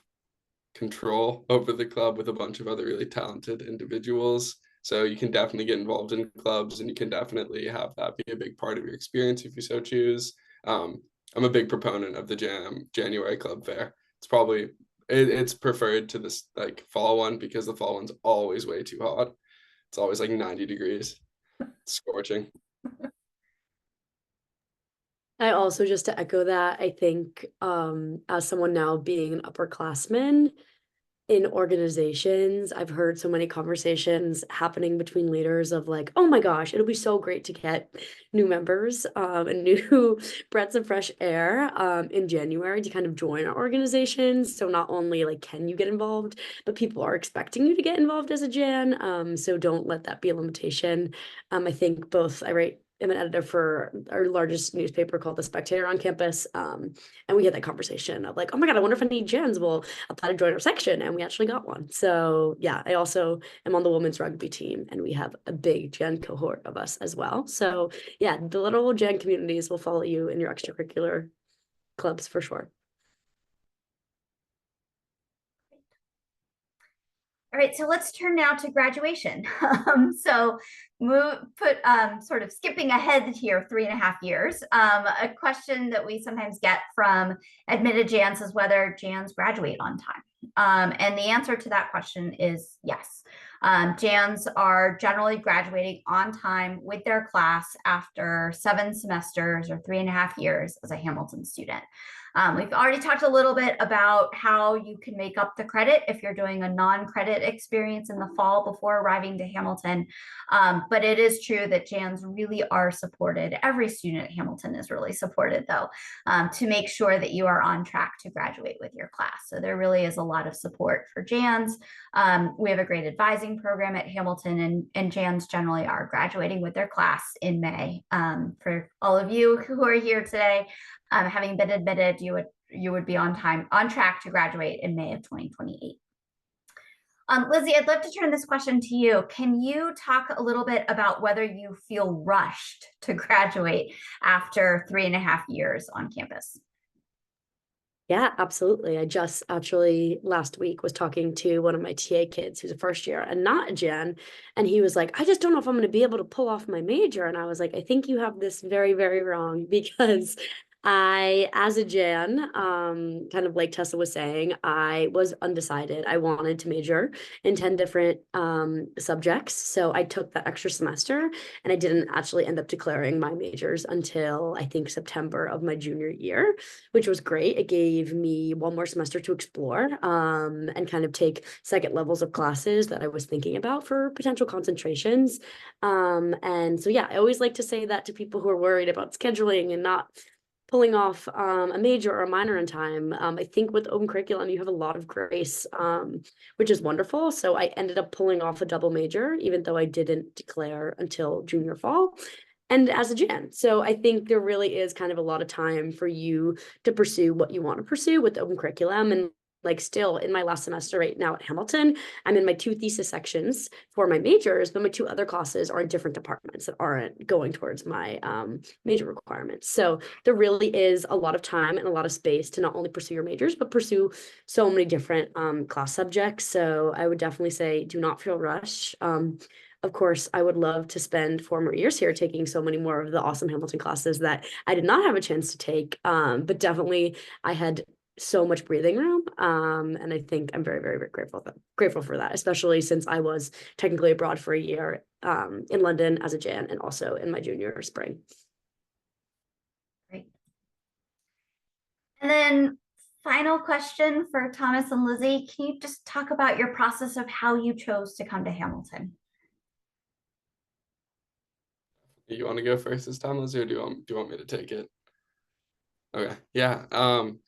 control over the club with a bunch of other really talented individuals. So you can definitely get involved in clubs, and you can definitely have that be a big part of your experience if you so choose. I'm a big proponent of the January club fair. It's probably it's preferred to this like fall one because the fall one's always way too hot. It's always like 90 degrees. It's scorching. I also, just to echo that, I think as someone now being an upperclassman in organizations, I've heard so many conversations happening between leaders of like, oh my gosh, it'll be so great to get new members and new breaths of fresh air in January to kind of join our organizations. So not only like can you get involved, but people are expecting you to get involved as a JAN. So don't let that be a limitation. I think both I'm an editor for our largest newspaper called The Spectator on campus. And we had that conversation of like, oh my God, I wonder if any JANs will apply to join our section. And we actually got one. So yeah, I also am on the women's rugby team, and we have a big JAN cohort of us as well. So yeah, the little JAN communities will follow you in your extracurricular clubs for sure. All right, so let's turn now to graduation. Sort of skipping ahead here 3.5 years. A question that we sometimes get from admitted JANs is whether JANs graduate on time. And the answer to that question is yes. Jans are generally graduating on time with their class after 7 semesters or 3.5 years as a Hamilton student. We've already talked a little bit about how you can make up the credit if you're doing a non-credit experience in the fall before arriving to Hamilton. But it is true that Jans really are supported. Every student at Hamilton is really supported, though, to make sure that you are on track to graduate with your class. So there really is a lot of support for Jans. We have a great advising program at Hamilton, and Jans generally are graduating with their class in May. For all of you who are here today, having been admitted, you would be on track to graduate in May of 2028. Lizzie, I'd love to turn this question to you. Can you talk a little bit about whether you feel rushed to graduate after 3.5 years on campus? Yeah, absolutely. I just actually last week was talking to one of my TA kids who's a first year and not a Gen. And he was like, I just don't know if I'm going to be able to pull off my major. And I was like, I think you have this very, very wrong, because as a Jan, kind of like Tessa was saying, I was undecided. I wanted to major in 10 different subjects. So I took that extra semester, and I didn't actually end up declaring my majors until I think September of my junior year, which was great. It gave me one more semester to explore and kind of take second levels of classes that I was thinking about for potential concentrations. And so, yeah, I always like to say that to people who are worried about scheduling and not pulling off a major or a minor in time. I think with open curriculum, you have a lot of grace, which is wonderful. So I ended up pulling off a double major, even though I didn't declare until junior fall, and as a Jan. So I think there really is kind of a lot of time for you to pursue what you want to pursue with the open curriculum. And like still in my last semester right now at Hamilton, I'm in my 2 thesis sections for my majors, but my 2 other classes are in different departments that aren't going towards my major requirements. So there really is a lot of time and a lot of space to not only pursue your majors, but pursue so many different class subjects. So I would definitely say do not feel rushed. Of course, I would love to spend 4 more years here taking so many more of the awesome Hamilton classes that I did not have a chance to take. But definitely I had so much breathing room. And I think I'm very, very, very grateful for that, especially since I was technically abroad for a year in London as a Jan and also in my junior spring. Great. And then final question for Thomas and Lizzie. Can you just talk about your process of how you chose to come to Hamilton? You want to go first this time, Lizzie, or do you want me to take it? Okay, yeah,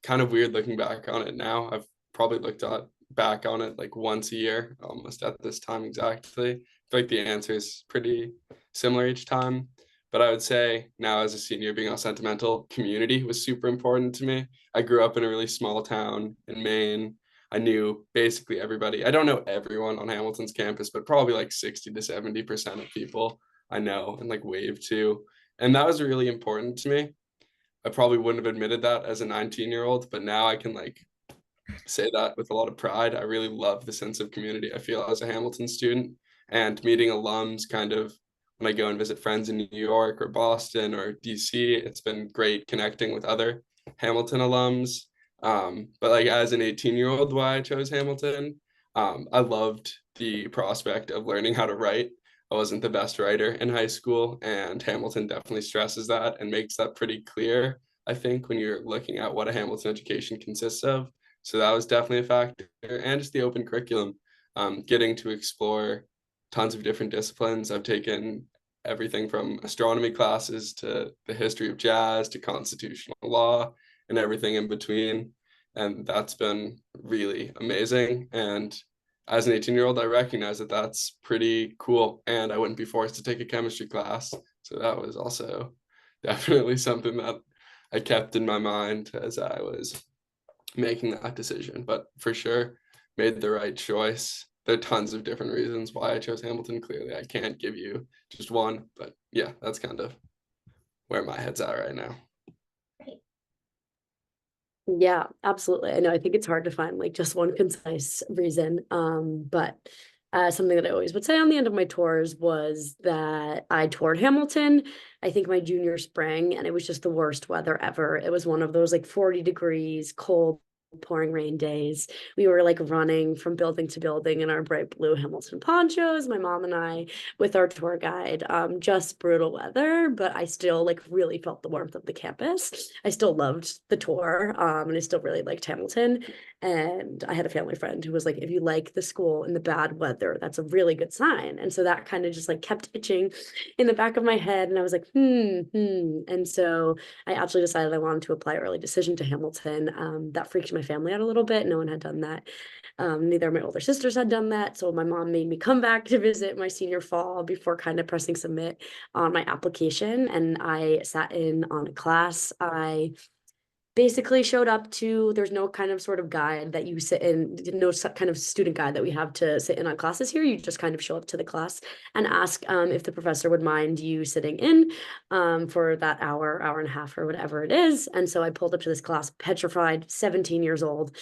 kind of weird looking back on it now. I've probably back on it like once a year, almost at this time exactly. I feel like the answer is pretty similar each time, but I would say now as a senior, being all sentimental, community was super important to me. I grew up in a really small town in Maine. I knew basically everybody. I don't know everyone on Hamilton's campus, but probably like 60 to 70% of people I know and like wave to. And that was really important to me. I probably wouldn't have admitted that as a 19-year-old, but now I can like say that with a lot of pride. I really love the sense of community I feel as a Hamilton student, and meeting alums kind of when I go and visit friends in New York or Boston or DC. It's been great connecting with other Hamilton alums. But like as an 18-year-old, why I chose Hamilton, I loved the prospect of learning how to write. I wasn't the best writer in high school, and Hamilton definitely stresses that and makes that pretty clear, I think, when you're looking at what a Hamilton education consists of. So that was definitely a factor, and just the open curriculum, getting to explore tons of different disciplines. I've taken everything from astronomy classes to the history of jazz to constitutional law and everything in between. And that's been really amazing. And as an 18-year-old, I recognize that that's pretty cool, and I wouldn't be forced to take a chemistry class. So that was also definitely something that I kept in my mind as I was making that decision. But for sure, made the right choice. There are tons of different reasons why I chose Hamilton. Clearly, I can't give you just one, but yeah, that's kind of where my head's at right now. Yeah, absolutely. I know. I think it's hard to find like just one concise reason. But something that I always would say on the end of my tours was that I toured Hamilton, I think my junior spring, and it was just the worst weather ever. It was one of those like 40 degrees, cold pouring rain days. We were like running from building to building in our bright blue Hamilton ponchos, my mom and I, with our tour guide. Just brutal weather, but I still like really felt the warmth of the campus. I still loved the tour, and I still really liked Hamilton. And I had a family friend who was like, if you like the school in the bad weather, that's a really good sign. And so that kind of just like kept itching in the back of my head. And I was like, And so I actually decided I wanted to apply early decision to Hamilton. That freaked my family out a little bit. No one had done that. Neither of my older sisters had done that. So my mom made me come back to visit my senior fall before kind of pressing submit on my application. And I sat in on a class. I basically showed up to, there's no kind of sort of guide that you sit in, no kind of student guide that we have to sit in on classes here. You just kind of show up to the class and ask if the professor would mind you sitting in for that hour, hour and a half, or whatever it is. And so I pulled up to this class, petrified, 17 years old,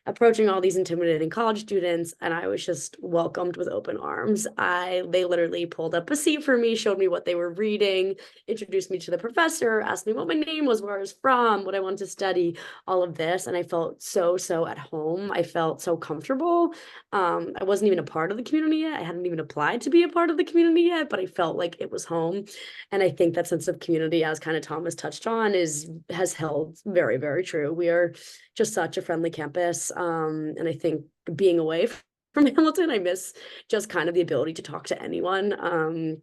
approaching all these intimidating college students, and I was just welcomed with open arms. They literally pulled up a seat for me, showed me what they were reading, introduced me to the professor, asked me what my name was, where I was from, what I wanted to study, all of this. And I felt so at home. I felt so comfortable. I wasn't even a part of the community yet. I hadn't even applied to be a part of the community yet, but I felt like it was home. And I think that sense of community, as kind of Thomas touched on, has held very true. We are just such a friendly campus. And I think being away from Hamilton, I miss just kind of the ability to talk to anyone,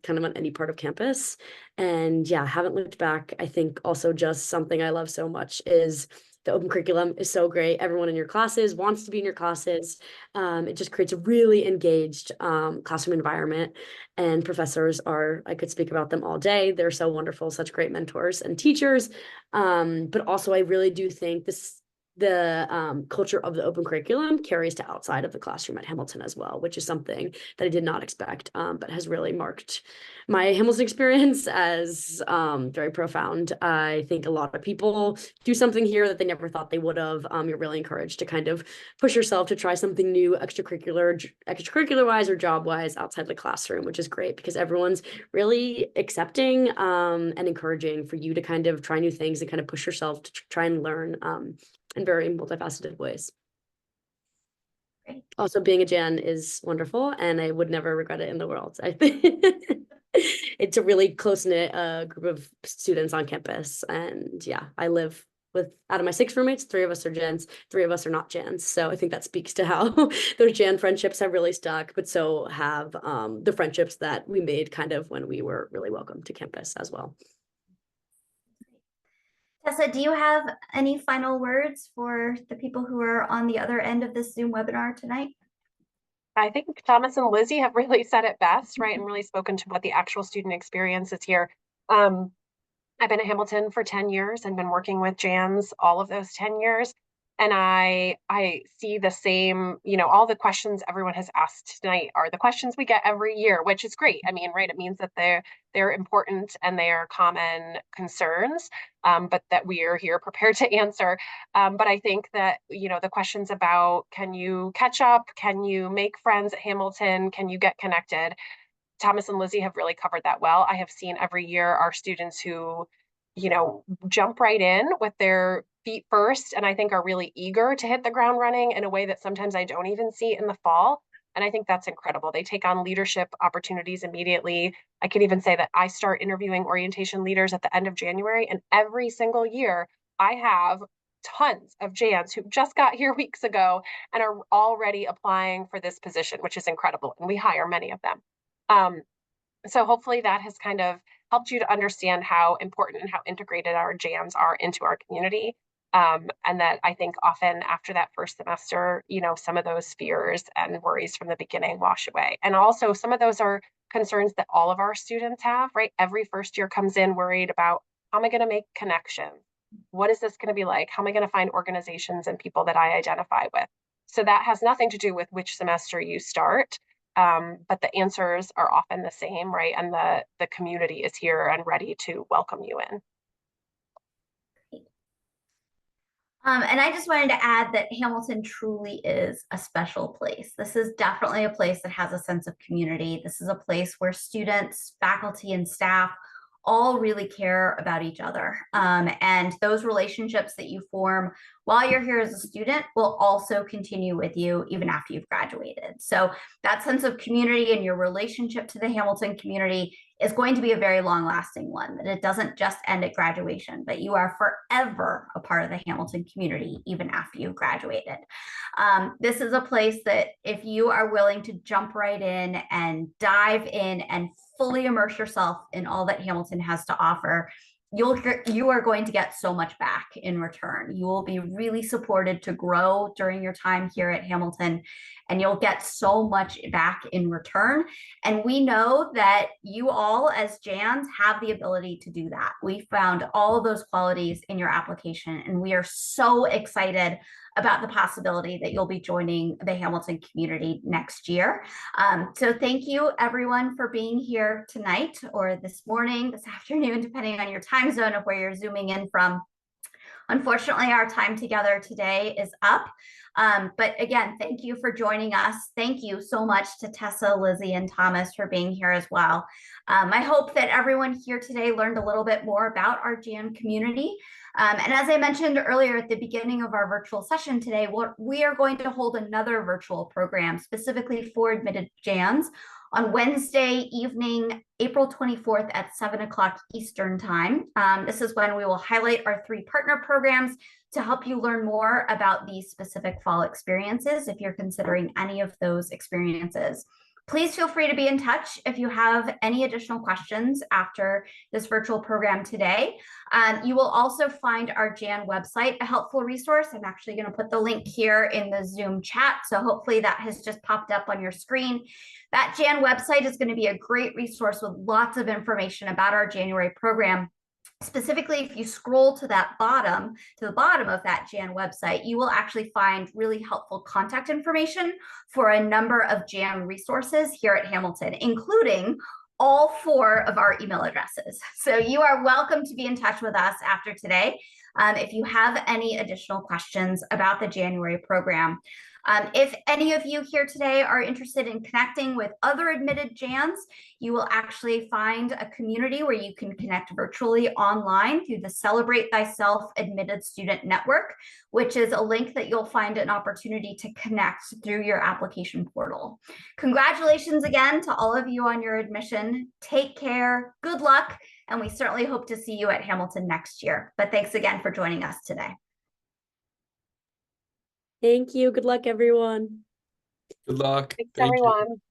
kind of on any part of campus. And yeah, haven't looked back. I think also just something I love so much is the open curriculum is so great. Everyone in your classes wants to be in your classes. It just creates a really engaged classroom environment. And professors I could speak about them all day. They're so wonderful, such great mentors and teachers. But also I really do think the culture of the open curriculum carries to outside of the classroom at Hamilton as well, which is something that I did not expect, but has really marked my Hamilton experience as very profound. I think a lot of people do something here that they never thought they would have. You're really encouraged to kind of push yourself to try something new, extracurricular wise or job wise outside the classroom, which is great because everyone's really accepting and encouraging for you to kind of try new things and kind of push yourself to try and learn in very multifaceted ways. Great. Also, being a Jan is wonderful, and I would never regret it in the world. I think it's a really close-knit group of students on campus, and yeah, I live with, out of my 6 roommates, 3 of us are Jans, 3 of us are not Jans. So I think that speaks to how those Jan friendships have really stuck, but so have the friendships that we made kind of when we were really welcome to campus as well. Tessa, do you have any final words for the people who are on the other end of this Zoom webinar tonight? I think Thomas and Lizzie have really said it best, right? And really spoken to what the actual student experience is here. I've been at Hamilton for 10 years and been working with Jans all of those 10 years. And I see the same, all the questions everyone has asked tonight are the questions we get every year, which is great. I mean, right, it means that they're important and they are common concerns, but that we are here prepared to answer. But I think that, the questions about, can you catch up? Can you make friends at Hamilton? Can you get connected? Thomas and Lizzie have really covered that well. I have seen every year our students who, jump right in with their feet first, and I think are really eager to hit the ground running in a way that sometimes I don't even see in the fall. And I think that's incredible. They take on leadership opportunities immediately. I can even say that I start interviewing orientation leaders at the end of January, and every single year I have tons of Jans who just got here weeks ago and are already applying for this position, which is incredible. And we hire many of them. So hopefully that has kind of helped you to understand how important and how integrated our Jans are into our community. And that I think often after that first semester, some of those fears and worries from the beginning wash away. And also some of those are concerns that all of our students have, right? Every first year comes in worried about, how am I going to make connections? What is this going to be like? How am I going to find organizations and people that I identify with? So that has nothing to do with which semester you start. But the answers are often the same, right? And the community is here and ready to welcome you in. And I just wanted to add that Hamilton truly is a special place. This is definitely a place that has a sense of community. This is a place where students, faculty, and staff all really care about each other. And those relationships that you form while you're here as a student will also continue with you even after you've graduated. So that sense of community and your relationship to the Hamilton community is going to be a very long-lasting one, that it doesn't just end at graduation, but you are forever a part of the Hamilton community even after you've graduated. This is a place that if you are willing to jump right in and dive in and fully immerse yourself in all that Hamilton has to offer, you are going to get so much back in return. You will be really supported to grow during your time here at Hamilton, and you'll get so much back in return. And we know that you all as Jans have the ability to do that. We found all of those qualities in your application, and we are so excited about the possibility that you'll be joining the Hamilton community next year. So thank you everyone for being here tonight or this morning, this afternoon, depending on your time zone of where you're zooming in from. Unfortunately, our time together today is up. But again, thank you for joining us. Thank you so much to Tessa, Lizzie, and Thomas for being here as well. I hope that everyone here today learned a little bit more about our JAN community. And as I mentioned earlier at the beginning of our virtual session today, we are going to hold another virtual program specifically for admitted JANs on Wednesday evening, April 24th at 7 o'clock Eastern time. This is when we will highlight our 3 partner programs to help you learn more about these specific fall experiences if you're considering any of those experiences. Please feel free to be in touch if you have any additional questions after this virtual program today. You will also find our JAN website a helpful resource. I'm actually going to put the link here in the Zoom chat, so hopefully that has just popped up on your screen. That JAN website is going to be a great resource with lots of information about our January program. Specifically, if you scroll to the bottom of that JAN website, you will actually find really helpful contact information for a number of JAN resources here at Hamilton, including all 4 of our email addresses. So you are welcome to be in touch with us after today if you have any additional questions about the January program. If any of you here today are interested in connecting with other admitted JANs, you will actually find a community where you can connect virtually online through the Celebrate Thyself Admitted Student Network, which is a link that you'll find an opportunity to connect through your application portal. Congratulations again to all of you on your admission. Take care, good luck, and we certainly hope to see you at Hamilton next year. But thanks again for joining us today. Thank you. Good luck, everyone. Good luck. Thanks, Thank you. everyone.